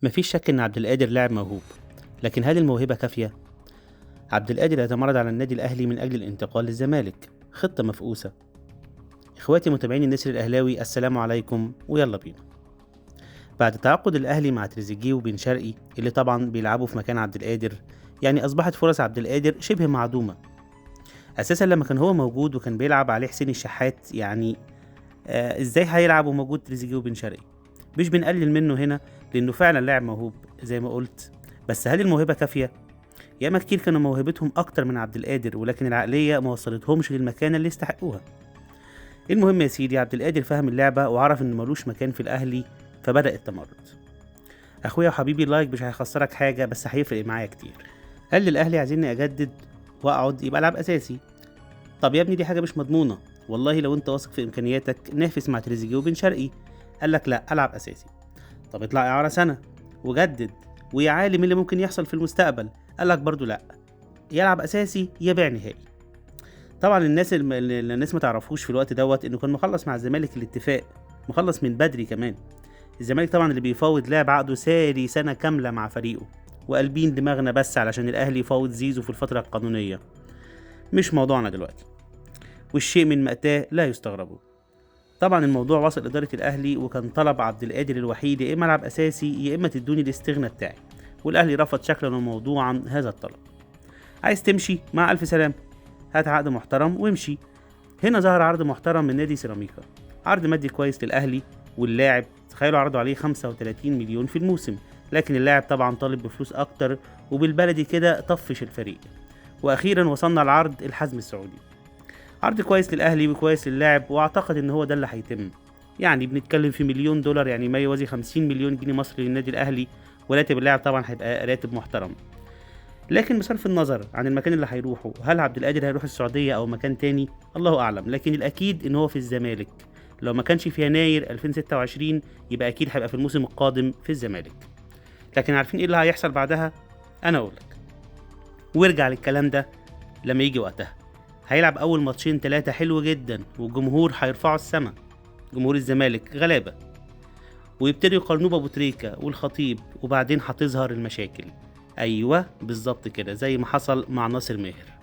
مفيش شك إن عبد القادر لاعب موهوب، لكن هل الموهبة كافية؟ عبد القادر اعتمد على النادي الأهلي من أجل الانتقال للزمالك، خطة مفقوسة. إخواتي متابعين النسر الأهلاوي، السلام عليكم ويلا بينا. بعد تعاقد الأهلي مع تريزيجيه وبن شرقي اللي طبعا بيلعبوا في مكان عبد القادر، يعني أصبحت فرص عبد القادر شبه معدومة. أساسا لما كان هو موجود وكان بيلعب عليه حسين الشحات، يعني إزاي هيلعب وموجود تريزيجيه وبن شرقي؟ مش بنقلل منه هنا، لأنه فعلا لاعب موهوب زي ما قلت، بس هل الموهبة كافية؟ ياما كتير كانوا موهبتهم أكتر من عبد القادر، ولكن العقلية ما وصلتهمش للمكان اللي يستحقوها. المهم يا سيدي، عبد القادر فهم اللعبة وعرف إن ملوش مكان في الأهلي، فبدأ التمرد. أخويا وحبيبي، اللايك مش هيخسرك حاجة، بس هيفرق معايا كتير. قال للأهلي عايزيني أجدد وأقعد يبقى ألعب أساسي. طب يا ابني دي حاجة مش مضمونة، والله لو أنت واثق في إمكانياتك نافس مع تريزيجيه وبن شرقي. قال لك لا، ألعب أساسي. طب اطلع إعارة سنة وجدد، ويا عالم اللي ممكن يحصل في المستقبل. قال لك برضو لا، يلعب اساسي يا بيع نهائي. طبعا الناس ما تعرفوش في الوقت دوت انه كان مخلص مع الزمالك الاتفاق، مخلص من بدري كمان. الزمالك طبعا اللي بيفاوض لاعب عقده ساري سنه كامله مع فريقه، وقلبين دماغنا بس علشان الاهلي يفاوض زيزو في الفتره القانونيه. مش موضوعنا دلوقتي، والشيء من مأتاه لا يستغربوا. طبعا الموضوع وصل إدارة الأهلي، وكان طلب عبد القادر الوحيد يا إما ألعب أساسي يا إما تدوني الاستغنى بتاعي، والأهلي رفض شكلا وموضوعا هذا الطلب. عايز تمشي؟ مع ألف سلام، هات عقد محترم وامشي. هنا ظهر عرض محترم من نادي سيراميكا، عرض مادي كويس للأهلي واللاعب. تخيلوا عرضوا عليه 35 مليون في الموسم، لكن اللاعب طبعا طالب بفلوس أكتر، وبالبلدي كده طفش الفريق. وأخيرا وصلنا العرض الحزم السعودي، عرض كويس للأهلي وكويس للاعب، وأعتقد إن هو ده اللي هيتم. يعني بنتكلم في $1,000,000، يعني ما يوازي 50 مليون جنيه مصري للنادي الأهلي، وراتب اللاعب طبعا هيبقى راتب محترم. لكن بصرف النظر عن المكان اللي هيروحه، هل عبد القادر هيروح السعودية أو مكان تاني؟ الله أعلم، لكن الأكيد إن هو في الزمالك. لو ما كانش في يناير 2026 يبقى أكيد هيبقى في الموسم القادم في الزمالك. لكن عارفين إيه اللي هيحصل بعدها؟ أنا أقولك، وارجع للكلام ده لما يجي وقتها. هيلعب أول ماتشين 3 حلو جدا، والجمهور هيرفعوا السما، جمهور الزمالك غلابة، ويبتدوا يقارنوه بأبو تريكة والخطيب، وبعدين هتظهر المشاكل. أيوة بالظبط كده، زي ما حصل مع ناصر ماهر.